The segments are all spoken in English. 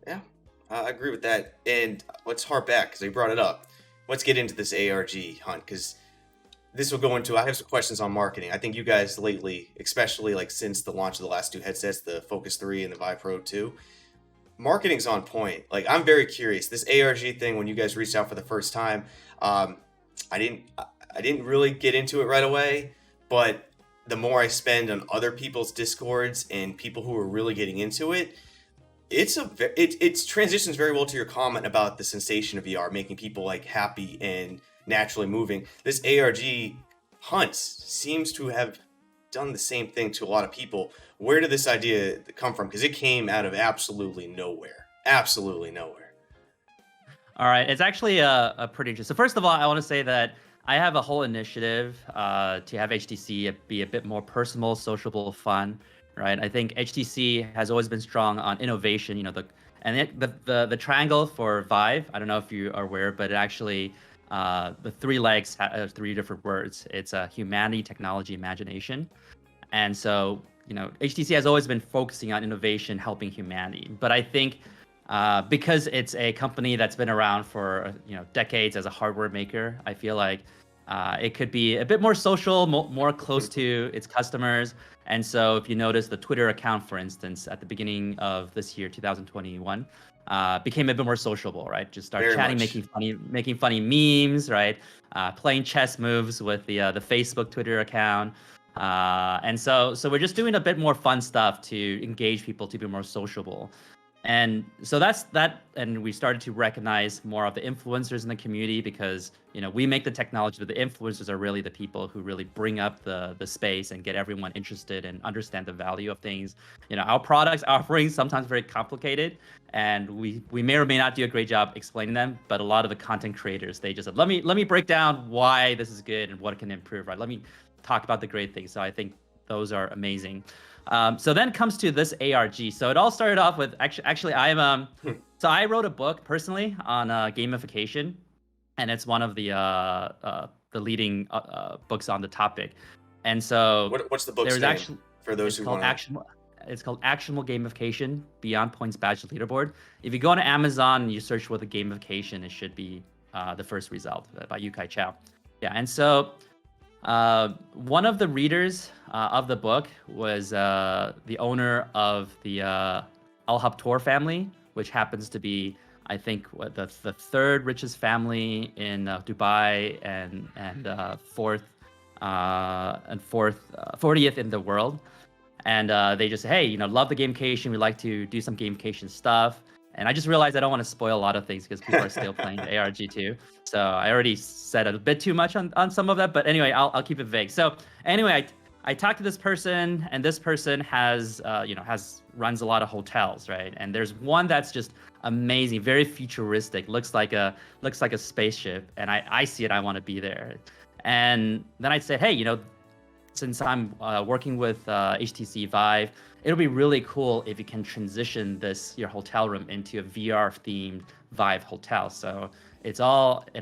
Yeah, I agree with that. And let's harp back because they brought it up. Let's get into this ARG hunt because this will go into. I have some questions on marketing. I think you guys lately, especially like since the launch of the last two headsets, the Focus 3 and the Vive Pro 2, marketing's on point. Like I'm very curious. This ARG thing, when you guys reached out for the first time, um, I didn't really get into it right away, but the more I spend on other people's discords and people who are really getting into it, it transitions very well to your comment about the sensation of VR, making people like happy and naturally moving. This ARG hunts seems to have done the same thing to a lot of people. Where did this idea come from? Because it came out of absolutely nowhere. Absolutely nowhere. All right, it's actually a pretty interesting. So first of all, I want to say that I have a whole initiative to have HTC be a bit more personal, sociable, fun, right? I think HTC has always been strong on innovation. The triangle for Vive. I don't know if you are aware, but it actually the three legs have three different words. It's humanity, technology, imagination, and so HTC has always been focusing on innovation, helping humanity. But I think because it's a company that's been around for decades as a hardware maker, I feel like it could be a bit more social, more close to its customers. And so, if you notice, the Twitter account, for instance, at the beginning of this year, 2021, became a bit more sociable, right? Just start Very chatting, much. making funny memes, right? Playing chess moves with the Facebook Twitter account. And so we're just doing a bit more fun stuff to engage people to be more sociable. And so that's that. And we started to recognize more of the influencers in the community because, we make the technology, but the influencers are really the people who really bring up the space and get everyone interested and understand the value of things. Our products offerings sometimes very complicated, and we may or may not do a great job explaining them. But a lot of the content creators, they just said, let me break down why this is good and what it can improve. Right? Let me talk about the great things. So I think those are amazing. So then comes to this ARG. So it all started off with actually so I wrote a book personally on gamification, and it's one of the leading books on the topic. And so What's the book's there's name actually for those it's who called want to? action. It's called Actionable Gamification: Beyond Points Badge to Leaderboard. If you go on Amazon and you search for the gamification, it should be the first result by Yukai Chao. Yeah, and so one of the readers of the book was the owner of the Al Habtoor family, which happens to be, I think, the third richest family in Dubai and fourth 40th in the world. And they just say, hey, love the gamification. We like to do some gamification stuff. And I just realized I don't want to spoil a lot of things because people are still playing the ARG2. So I already said a bit too much on some of that. But anyway, I'll keep it vague. So anyway, I talked to this person, and this person has runs a lot of hotels, right? And there's one that's just amazing, very futuristic, looks like a spaceship, and I see it, I want to be there. And then I said, hey, since I'm working with HTC Vive, it'll be really cool if you can transition your hotel room into a VR themed Vive hotel. So it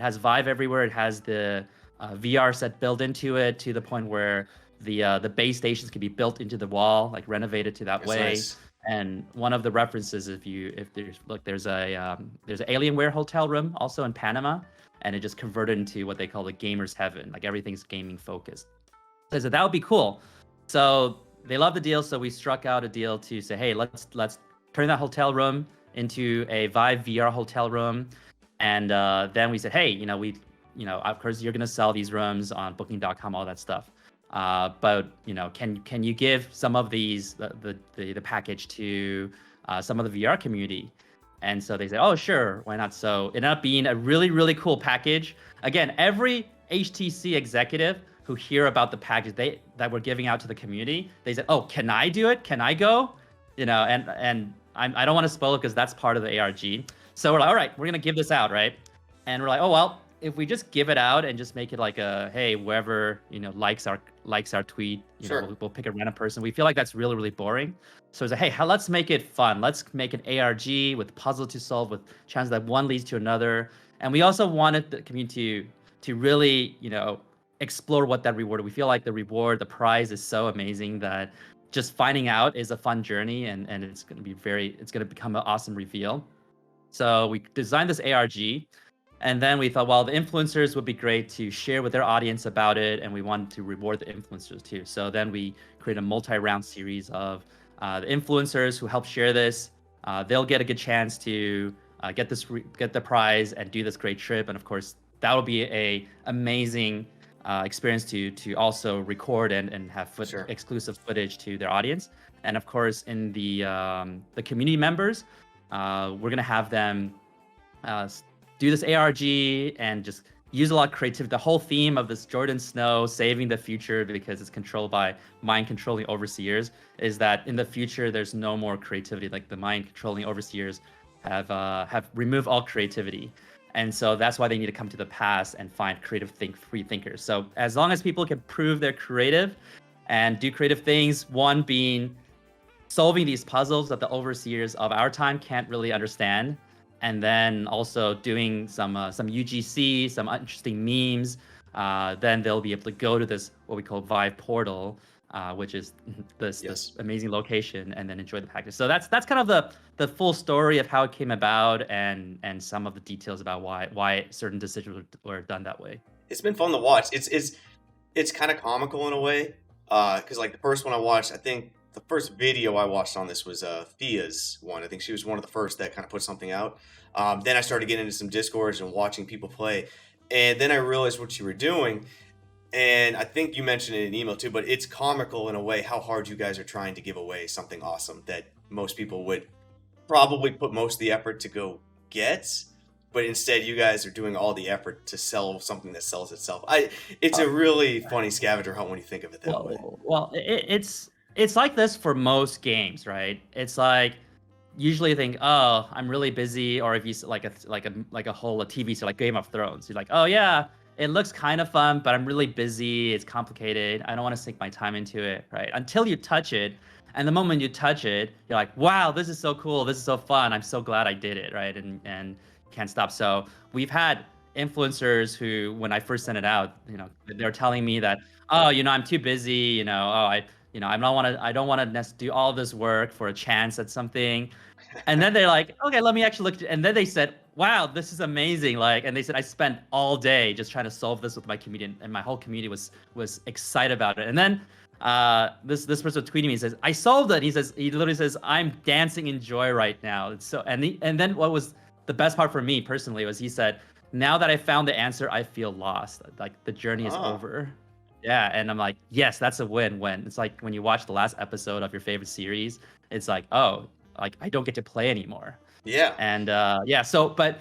has Vive everywhere. It has the VR set built into it to the point where the base stations can be built into the wall, like renovated to that That's way. nice. And one of the references, there's an Alienware hotel room also in Panama, and it just converted into what they call the gamer's heaven. Like everything's gaming focused. So I said that would be cool. So they love the deal. So we struck out a deal to say, hey, let's turn that hotel room into a Vive VR hotel room. And then we said, hey, of course you're gonna sell these rooms on Booking.com, all that stuff. But can you give some of the package to some of the VR community? And so they said, oh, sure, why not? So it ended up being a really, really cool package. Again, every HTC executive who hear about the package that we're giving out to the community, they said, oh, can I do it? Can I go? And I don't want to spoil it because that's part of the ARG. So we're like, all right, we're gonna give this out, right? And we're like, oh well, if we just give it out and just make it like a, hey, whoever likes our tweet, Sure. we'll pick a random person. We feel like that's really, really boring. So it's like, hey, let's make it fun. Let's make an ARG with puzzle to solve, with challenges that one leads to another. And we also wanted the community to really explore what that reward. We feel like the prize is so amazing that just finding out is a fun journey, and it's going to become an awesome reveal. So we designed this ARG, and then we thought, well, the influencers would be great to share with their audience about it, and we wanted to reward the influencers too. So then we create a multi-round series of the influencers who help share this. They'll get a good chance to get the prize and do this great trip, and of course that will be a amazing experience to also record and have Sure. exclusive footage to their audience. And of course, in the community members, we're gonna have them do this ARG and just use a lot of creativity. The whole theme of this Jordan Snow saving the future, because it's controlled by mind controlling overseers, is that in the future there's no more creativity. Like the mind controlling overseers have removed all creativity. And so that's why they need to come to the past and find free thinkers. So as long as people can prove they're creative and do creative things, one being solving these puzzles that the overseers of our time can't really understand, and then also doing some UGC, some interesting memes, then they'll be able to go to this, what we call Vive portal, which is this amazing location, and then enjoy the package. So that's kind of the full story of how it came about, and some of the details about why certain decisions were done that way. It's been fun to watch. It's kind of comical in a way, because like the first one I watched, I think the first video I watched on this was Thea's one. I think she was one of the first that kind of put something out. Then I started getting into some Discords and watching people play, and then I realized what you were doing. And I think you mentioned it in an email too, but it's comical in a way how hard you guys are trying to give away something awesome that most people would probably put most of the effort to go get, but instead you guys are doing all the effort to sell something that sells itself. It's a really funny scavenger hunt when you think of it that way. Well, it's like this for most games, right? It's like usually you think, oh, I'm really busy, or if you like a TV show like Game of Thrones, you're like, oh yeah, it looks kind of fun, but I'm really busy. It's complicated. I don't want to sink my time into it, right? Until you touch it, and the moment you touch it, you're like, wow, this is so cool. This is so fun. I'm so glad I did it, right? And can't stop. So we've had influencers who, when I first sent it out, they're telling me that, oh, I'm too busy. I don't want to do all this work for a chance at something. And then they're like, okay, let me actually look. And then they said, wow, this is amazing. And they said, I spent all day just trying to solve this with my community, and my whole community was excited about it. And then this person tweeted me and says, I solved it. He literally says, I'm dancing in joy right now. It's so, and then what was the best part for me personally was he said, now that I found the answer, I feel lost. Like the journey is over. Yeah, and I'm like, yes, that's a win-win. It's like when you watch the last episode of your favorite series, it's like, oh, like I don't get to play anymore. Yeah. And but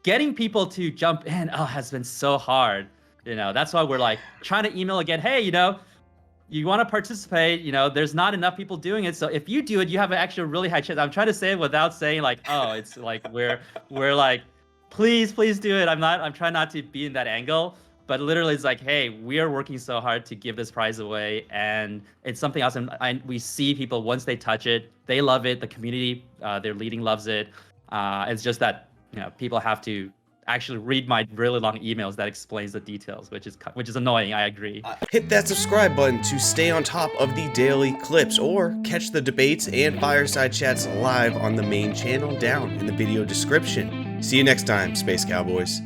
getting people to jump in has been so hard. That's why we're like trying to email again. Hey, you want to participate? There's not enough people doing it. So if you do it, you have an actually really high chance. I'm trying to say it without saying like, oh, it's like we're like, please do it. I'm trying not to be in that angle. But literally, it's like, hey, we are working so hard to give this prize away, and it's something else. And we see people, once they touch it, they love it. The community they're leading loves it. It's just that people have to actually read my really long emails that explains the details, which is annoying. I agree. Hit that subscribe button to stay on top of the daily clips, or catch the debates and fireside chats live on the main channel down in the video description. See you next time, Space Cowboys.